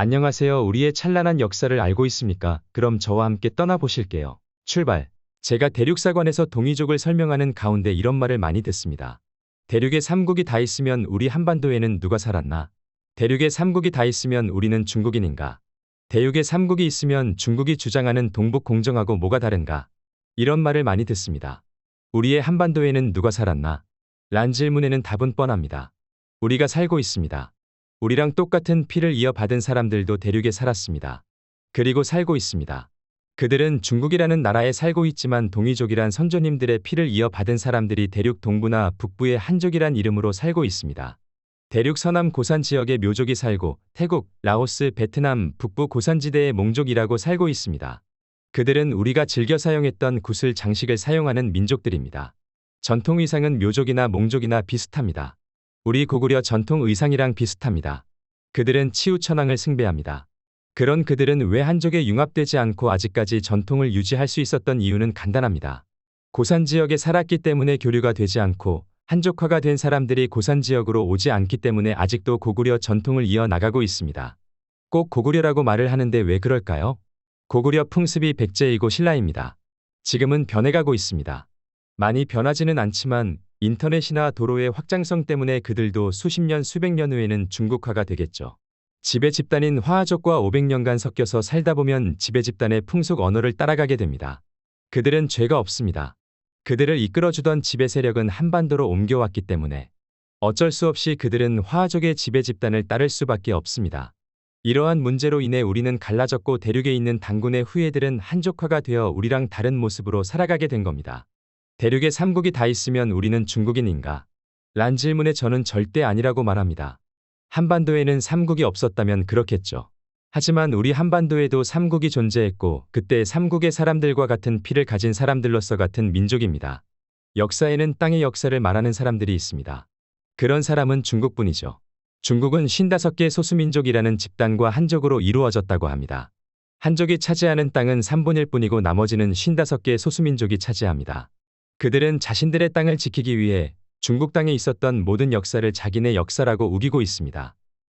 안녕하세요. 우리의 찬란한 역사를 알고 있습니까? 그럼 저와 함께 떠나보실게요. 출발. 제가 대륙사관에서 동이족을 설명하는 가운데 이런 말을 많이 듣습니다. 대륙에 삼국이 다 있으면 우리 한반도에는 누가 살았나? 대륙에 삼국이 다 있으면 우리는 중국인인가? 대륙에 삼국이 있으면 중국이 주장하는 동북 공정하고 뭐가 다른가? 이런 말을 많이 듣습니다. 우리의 한반도에는 누가 살았나? 란 질문에는 답은 뻔합니다. 우리가 살고 있습니다. 우리랑 똑같은 피를 이어받은 사람들도 대륙에 살았습니다. 그리고 살고 있습니다. 그들은 중국이라는 나라에 살고 있지만 동이족이란 선조님들의 피를 이어받은 사람들이 대륙 동부나 북부의 한족이란 이름으로 살고 있습니다. 대륙 서남 고산 지역에 묘족이 살고 태국, 라오스, 베트남, 북부 고산지대의 몽족이라고 살고 있습니다. 그들은 우리가 즐겨 사용했던 구슬 장식을 사용하는 민족들입니다. 전통 의상은 묘족이나 몽족이나 비슷합니다. 우리 고구려 전통 의상이랑 비슷합니다. 그들은 치우천왕을 숭배합니다. 그런 그들은 왜 한족에 융합되지 않고 아직까지 전통을 유지할 수 있었던 이유는 간단합니다. 고산 지역에 살았기 때문에 교류가 되지 않고 한족화가 된 사람들이 고산 지역으로 오지 않기 때문에 아직도 고구려 전통을 이어나가고 있습니다. 꼭 고구려라고 말을 하는데 왜 그럴까요? 고구려 풍습이 백제이고 신라입니다. 지금은 변해가고 있습니다. 많이 변하지는 않지만 인터넷이나 도로의 확장성 때문에 그들도 수십 년 수백 년 후에는 중국화가 되겠죠. 지배 집단인 화하족과 500년간 섞여서 살다 보면 지배 집단의 풍속 언어를 따라가게 됩니다. 그들은 죄가 없습니다. 그들을 이끌어주던 지배 세력은 한반도로 옮겨왔기 때문에 어쩔 수 없이 그들은 화하족의 지배 집단을 따를 수밖에 없습니다. 이러한 문제로 인해 우리는 갈라졌고 대륙에 있는 당군의 후예들은 한족화가 되어 우리랑 다른 모습으로 살아가게 된 겁니다. 대륙에 삼국이 다 있으면 우리는 중국인인가? 란 질문에 저는 절대 아니라고 말합니다. 한반도에는 삼국이 없었다면 그렇겠죠. 하지만 우리 한반도에도 삼국이 존재했고 그때 삼국의 사람들과 같은 피를 가진 사람들로서 같은 민족입니다. 역사에는 땅의 역사를 말하는 사람들이 있습니다. 그런 사람은 중국뿐이죠. 중국은 55개 소수민족이라는 집단과 한족으로 이루어졌다고 합니다. 한족이 차지하는 땅은 3분의 1뿐이고 나머지는 55개 소수민족이 차지합니다. 그들은 자신들의 땅을 지키기 위해 중국 땅에 있었던 모든 역사를 자기네 역사라고 우기고 있습니다.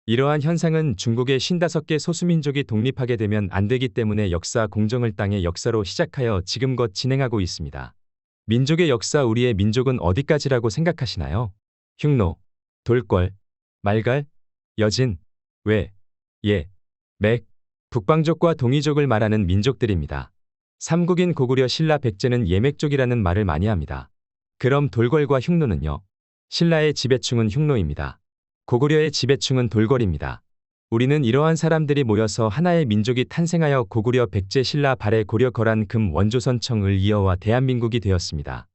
이러한 현상은 중국의 55개 소수민족이 독립하게 되면 안 되기 때문에 역사 공정을 땅의 역사로 시작하여 지금껏 진행하고 있습니다. 민족의 역사 우리의 민족은 어디까지라고 생각하시나요? 흉노, 돌궐, 말갈, 여진, 외, 예, 맥, 북방족과 동이족을 말하는 민족들입니다. 삼국인 고구려 신라 백제는 예맥족이라는 말을 많이 합니다. 그럼 돌궐과 흉노는요? 신라의 지배층은 흉노입니다. 고구려의 지배층은 돌궐입니다. 우리는 이러한 사람들이 모여서 하나의 민족이 탄생하여 고구려 백제 신라 발해 고려 거란 금 원조선 청을 이어와 대한민국이 되었습니다.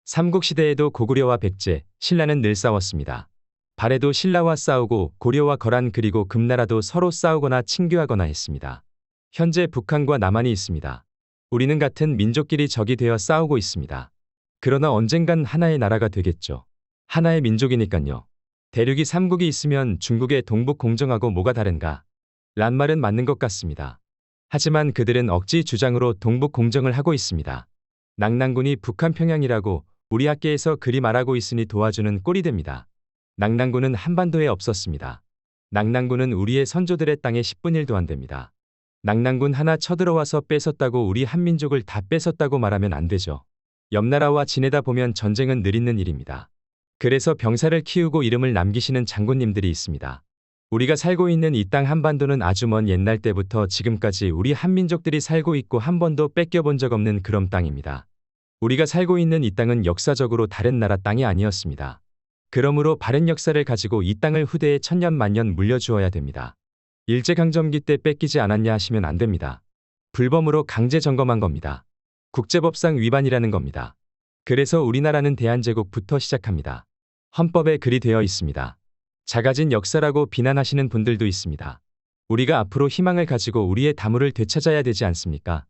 삼국시대에도 고구려와 백제, 신라는 늘 싸웠습니다. 발해도 신라와 싸우고 고려와 거란 그리고 금나라도 서로 싸우거나 친교하거나 했습니다. 현재 북한과 남한이 있습니다. 우리는 같은 민족끼리 적이 되어 싸우고 있습니다. 그러나 언젠간 하나의 나라가 되겠죠. 하나의 민족이니깐요. 대륙이 삼국이 있으면 중국의 동북 공정하고 뭐가 다른가? 란 말은 맞는 것 같습니다. 하지만 그들은 억지 주장으로 동북 공정을 하고 있습니다. 낙랑군이 북한 평양이라고 우리 학계에서 그리 말하고 있으니 도와주는 꼴이 됩니다. 낙랑군은 한반도에 없었습니다. 낙랑군은 우리의 선조들의 땅에 10분의 1도 안 됩니다. 낙랑군 하나 쳐들어와서 뺏었다고 우리 한민족을 다 뺏었다고 말하면 안 되죠. 옆나라와 지내다 보면 전쟁은 늘 있는 일입니다. 그래서 병사를 키우고 이름을 남기시는 장군님들이 있습니다. 우리가 살고 있는 이 땅 한반도는 아주 먼 옛날 때부터 지금까지 우리 한민족들이 살고 있고 한 번도 뺏겨본 적 없는 그런 땅입니다. 우리가 살고 있는 이 땅은 역사적으로 다른 나라 땅이 아니었습니다. 그러므로 바른 역사를 가지고 이 땅을 후대에 천년 만년 물려주어야 됩니다. 일제강점기 때 뺏기지 않았냐 하시면 안 됩니다. 불법으로 강제 점검한 겁니다. 국제법상 위반이라는 겁니다. 그래서 우리나라는 대한제국부터 시작합니다. 헌법에 그리 되어 있습니다. 작아진 역사라고 비난하시는 분들도 있습니다. 우리가 앞으로 희망을 가지고 우리의 다물을 되찾아야 되지 않습니까?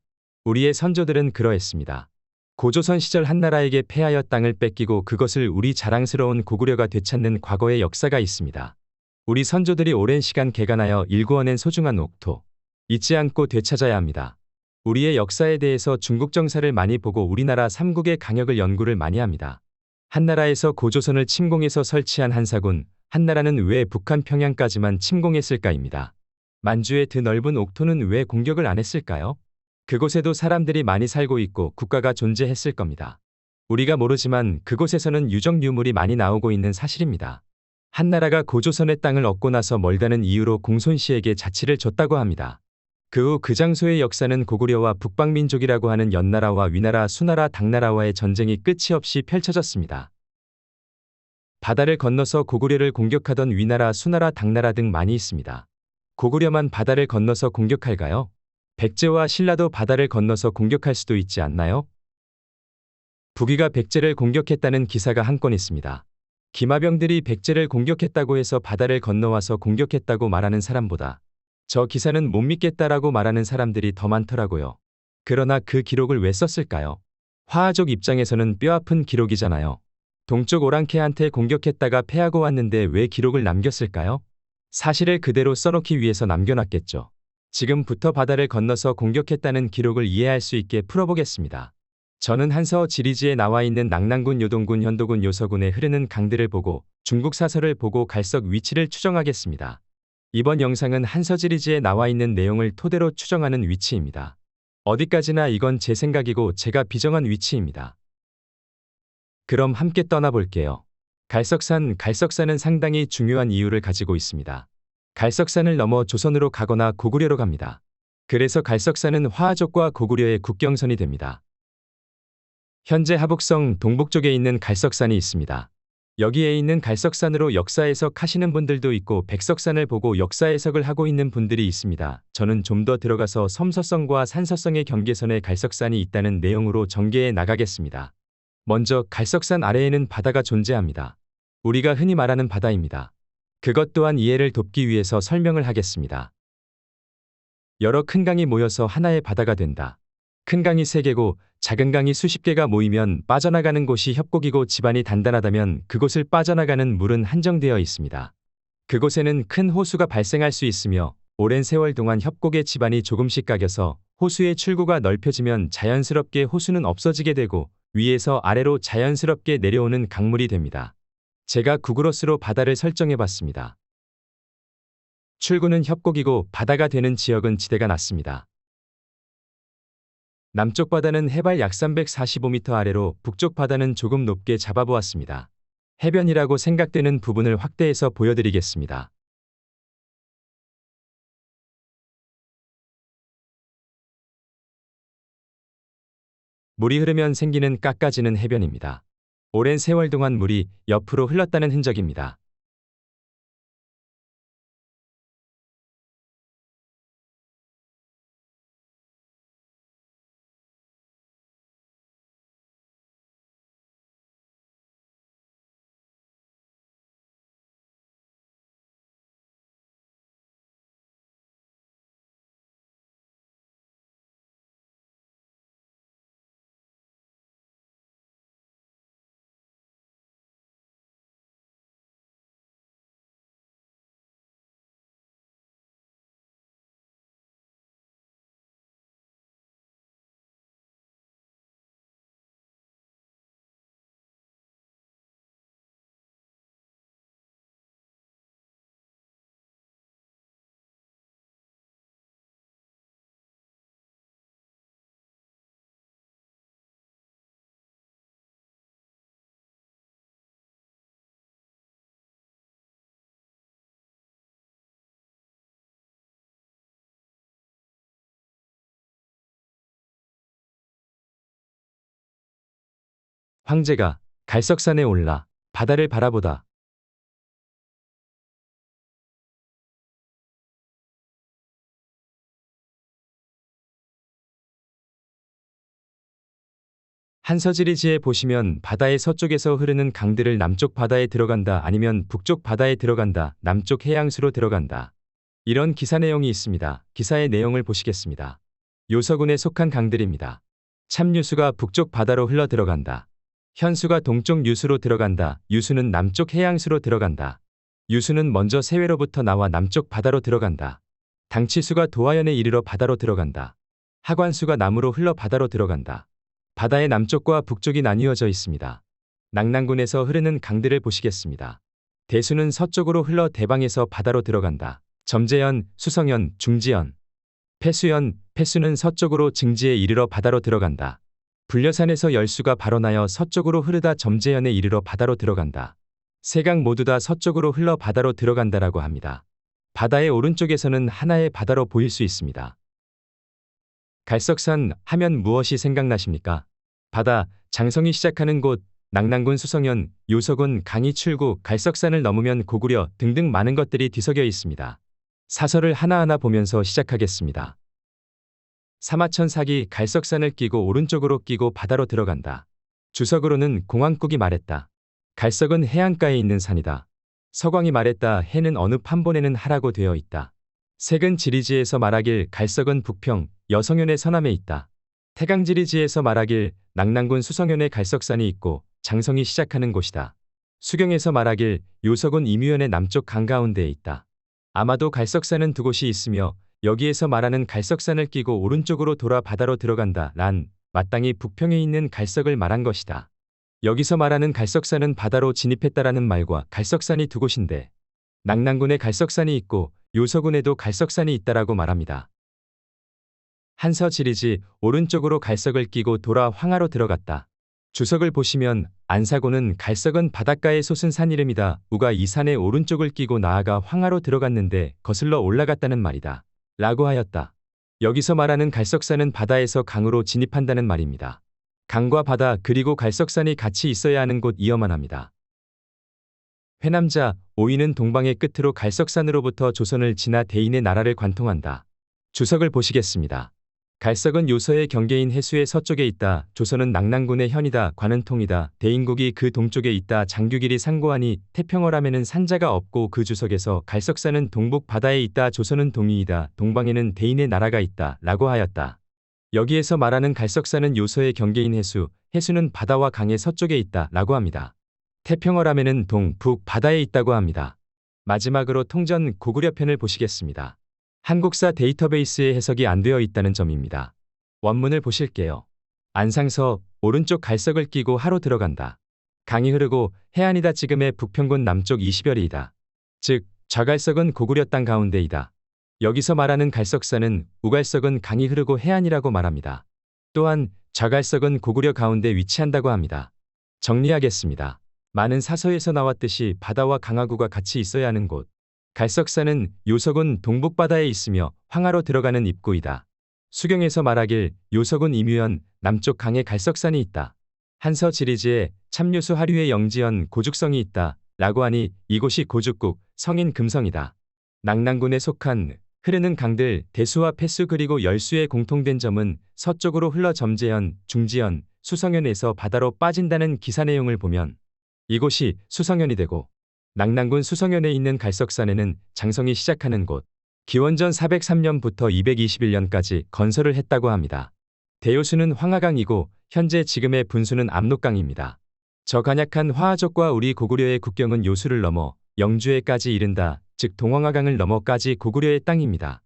우리의 선조들은 그러했습니다. 고조선 시절 한나라에게 패하여 땅을 뺏기고 그것을 우리 자랑스러운 고구려가 되찾는 과거의 역사가 있습니다. 우리 선조들이 오랜 시간 개간하여 일구어낸 소중한 옥토, 잊지 않고 되찾아야 합니다. 우리의 역사에 대해서 중국 정사를 많이 보고 우리나라 삼국의 강역을 연구를 많이 합니다. 한나라에서 고조선을 침공해서 설치한 한사군, 한나라는 왜 북한 평양까지만 침공했을까입니다. 만주의 드넓은 옥토는 왜 공격을 안 했을까요? 그곳에도 사람들이 많이 살고 있고 국가가 존재했을 겁니다. 우리가 모르지만 그곳에서는 유적 유물이 많이 나오고 있는 사실입니다. 한나라가 고조선의 땅을 얻고 나서 멀다는 이유로 공손씨에게 자치를 줬다고 합니다. 그 후 그 장소의 역사는 고구려와 북방민족이라고 하는 연나라와 위나라, 수나라, 당나라와의 전쟁이 끝이 없이 펼쳐졌습니다. 바다를 건너서 고구려를 공격하던 위나라, 수나라, 당나라 등 많이 있습니다. 고구려만 바다를 건너서 공격할까요? 백제와 신라도 바다를 건너서 공격할 수도 있지 않나요? 부귀가 백제를 공격했다는 기사가 한 건 있습니다. 기마병들이 백제를 공격했다고 해서 바다를 건너와서 공격했다고 말하는 사람보다 저 기사는 못 믿겠다라고 말하는 사람들이 더 많더라고요. 그러나 그 기록을 왜 썼을까요? 화하족 입장에서는 뼈아픈 기록이잖아요. 동쪽 오랑캐한테 공격했다가 패하고 왔는데 왜 기록을 남겼을까요? 사실을 그대로 써놓기 위해서 남겨놨겠죠. 지금부터 바다를 건너서 공격했다는 기록을 이해할 수 있게 풀어보겠습니다. 저는 한서 지리지에 나와 있는 낙랑군, 요동군, 현도군, 요서군에 흐르는 강들을 보고 중국 사설을 보고 갈석 위치를 추정하겠습니다. 이번 영상은 한서 지리지에 나와 있는 내용을 토대로 추정하는 위치입니다. 어디까지나 이건 제 생각이고 제가 비정한 위치입니다. 그럼 함께 떠나볼게요. 갈석산은 상당히 중요한 이유를 가지고 있습니다. 갈석산을 넘어 조선으로 가거나 고구려로 갑니다. 그래서 갈석산은 화하족과 고구려의 국경선이 됩니다. 현재 하북성 동북 쪽에 있는 갈석산이 있습니다. 여기에 있는 갈석산으로 역사 해석 하시는 분들도 있고 백석산을 보고 역사 해석을 하고 있는 분들이 있습니다. 저는 좀 더 들어가서 섬서성과 산서성의 경계선에 갈석산이 있다는 내용으로 전개해 나가겠습니다. 먼저 갈석산 아래에는 바다가 존재합니다. 우리가 흔히 말하는 바다입니다. 그것 또한 이해를 돕기 위해서 설명을 하겠습니다. 여러 큰 강이 모여서 하나의 바다가 된다. 큰 강이 3개고 작은 강이 수십 개가 모이면 빠져나가는 곳이 협곡이고 지반이 단단하다면 그곳을 빠져나가는 물은 한정되어 있습니다. 그곳에는 큰 호수가 발생할 수 있으며 오랜 세월 동안 협곡의 지반이 조금씩 깎여서 호수의 출구가 넓혀지면 자연스럽게 호수는 없어지게 되고 위에서 아래로 자연스럽게 내려오는 강물이 됩니다. 제가 구글어스로 바다를 설정해 봤습니다. 출구는 협곡이고 바다가 되는 지역은 지대가 낮습니다. 남쪽 바다는 해발 약 345m 아래로 북쪽 바다는 조금 높게 잡아보았습니다. 해변이라고 생각되는 부분을 확대해서 보여드리겠습니다. 물이 흐르면 생기는 깎아지는 해변입니다. 오랜 세월 동안 물이 옆으로 흘렀다는 흔적입니다. 황제가 갈석산에 올라 바다를 바라보다 한서지리지에 보시면 바다의 서쪽에서 흐르는 강들을 남쪽 바다에 들어간다 아니면 북쪽 바다에 들어간다, 남쪽 해양수로 들어간다. 이런 기사 내용이 있습니다. 기사의 내용을 보시겠습니다. 요서군에 속한 강들입니다. 참유수가 북쪽 바다로 흘러 들어간다. 현수가 동쪽 유수로 들어간다. 유수는 남쪽 해양수로 들어간다. 유수는 먼저 세외로부터 나와 남쪽 바다로 들어간다. 당치수가 도하연에 이르러 바다로 들어간다. 하관수가 남으로 흘러 바다로 들어간다. 바다의 남쪽과 북쪽이 나뉘어져 있습니다. 낙랑군에서 흐르는 강들을 보시겠습니다. 대수는 서쪽으로 흘러 대방에서 바다로 들어간다. 점재현, 수성현, 중지현. 폐수현, 폐수는 서쪽으로 증지에 이르러 바다로 들어간다. 불려산에서 열수가 발원하여 서쪽으로 흐르다 점재현에 이르러 바다로 들어간다. 세 강 모두 다 서쪽으로 흘러 바다로 들어간다라고 합니다. 바다의 오른쪽에서는 하나의 바다로 보일 수 있습니다. 갈석산 하면 무엇이 생각나십니까? 바다, 장성이 시작하는 곳, 낙랑군 수성현, 요석군 강이 출구, 갈석산을 넘으면 고구려 등등 많은 것들이 뒤섞여 있습니다. 사설을 하나하나 보면서 시작하겠습니다. 사마천사기 갈석산을 끼고 오른쪽으로 끼고 바다로 들어간다. 주석으로는 공황국이 말했다. 갈석은 해안가에 있는 산이다. 서광이 말했다. 해는 어느 판본에는 하라고 되어 있다. 색은 지리지에서 말하길 갈석은 북평, 여성현의 서남에 있다. 태강지리지에서 말하길 낙랑군 수성현에 갈석산이 있고 장성이 시작하는 곳이다. 수경에서 말하길 요석은 임유현의 남쪽 강 가운데에 있다. 아마도 갈석산은 두 곳이 있으며 여기에서 말하는 갈석산을 끼고 오른쪽으로 돌아 바다로 들어간다 란 마땅히 북평에 있는 갈석을 말한 것이다. 여기서 말하는 갈석산은 바다로 진입했다라는 말과 갈석산이 두 곳인데 낙랑군에 갈석산이 있고 요서군에도 갈석산이 있다라고 말합니다. 한서지리지 오른쪽으로 갈석을 끼고 돌아 황하로 들어갔다. 주석을 보시면 안사고는 갈석은 바닷가에 솟은 산 이름이다. 우가 이 산의 오른쪽을 끼고 나아가 황하로 들어갔는데 거슬러 올라갔다는 말이다. 라고 하였다. 여기서 말하는 갈석산은 바다에서 강으로 진입한다는 말입니다. 강과 바다 그리고 갈석산이 같이 있어야 하는 곳이어만 합니다. 회남자, 오이는 동방의 끝으로 갈석산으로부터 조선을 지나 대인의 나라를 관통한다. 주석을 보시겠습니다. 갈석은 요서의 경계인 해수의 서쪽에 있다. 조선은 낙랑군의 현이다. 관은 통이다. 대인국이 그 동쪽에 있다. 장규길이 상고하니 태평어람에는 산자가 없고 그 주석에서 갈석산은 동북 바다에 있다. 조선은 동이이다. 동방에는 대인의 나라가 있다. 라고 하였다. 여기에서 말하는 갈석산은 요서의 경계인 해수, 해수는 바다와 강의 서쪽에 있다. 라고 합니다. 태평어람에는 동, 북 바다에 있다고 합니다. 마지막으로 통전 고구려 편을 보시겠습니다. 한국사 데이터베이스에 해석이 안 되어 있다는 점입니다. 원문을 보실게요. 안상서, 오른쪽 갈석을 끼고 하로 들어간다. 강이 흐르고 해안이다. 지금의 북평군 남쪽 20여리이다. 즉, 좌갈석은 고구려 땅 가운데이다. 여기서 말하는 갈석산은 우갈석은 강이 흐르고 해안이라고 말합니다. 또한 좌갈석은 고구려 가운데 위치한다고 합니다. 정리하겠습니다. 많은 사서에서 나왔듯이 바다와 강하구가 같이 있어야 하는 곳. 갈석산은 요석은 동북바다에 있으며 황하로 들어가는 입구이다. 수경에서 말하길 요석은 임유현 남쪽 강에 갈석산이 있다. 한서지리지에 참요수 하류의 영지연 고죽성이 있다. 라고 하니 이곳이 고죽국 성인 금성이다. 낙랑군에 속한 흐르는 강들 대수와 폐수 그리고 열수의 공통된 점은 서쪽으로 흘러 점재현, 중지현, 수성현에서 바다로 빠진다는 기사 내용을 보면 이곳이 수성현이 되고 낙랑군 수성현에 있는 갈석산에는 장성이 시작하는 곳, 기원전 403년부터 221년까지 건설을 했다고 합니다. 대요수는 황하강이고 현재 지금의 분수는 압록강입니다. 저 간약한 화하족과 우리 고구려의 국경은 요수를 넘어 영주에까지 이른다. 즉 동황하강을 넘어까지 고구려의 땅입니다.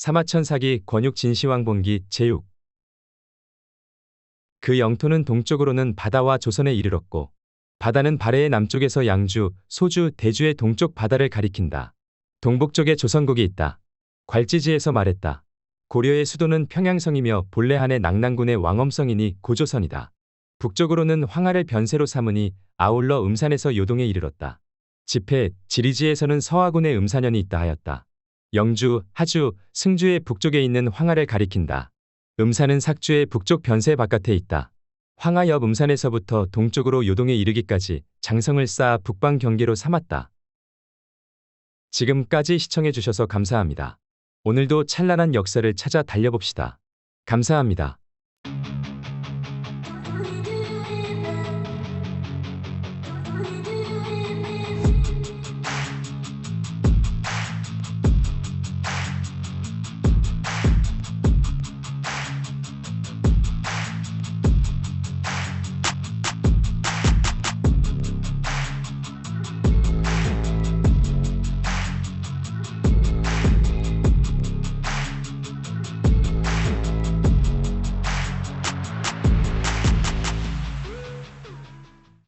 사마천사기 권육진시황본기 제6. 그 영토는 동쪽으로는 바다와 조선에 이르렀고 바다는 발해의 남쪽에서 양주, 소주, 대주의 동쪽 바다를 가리킨다. 동북쪽에 조선국이 있다. 괄지지에서 말했다. 고려의 수도는 평양성이며 본래 한해 낙랑군의 왕엄성이니 고조선이다. 북쪽으로는 황하를 변세로 삼으니 아울러 음산에서 요동에 이르렀다. 집회, 지리지에서는 서하군의 음산현이 있다 하였다. 영주, 하주, 승주의 북쪽에 있는 황하를 가리킨다. 음산은 삭주의 북쪽 변세 바깥에 있다. 황하 옆 음산에서부터 동쪽으로 요동에 이르기까지 장성을 쌓아 북방 경계로 삼았다. 지금까지 시청해주셔서 감사합니다. 오늘도 찬란한 역사를 찾아 달려봅시다. 감사합니다.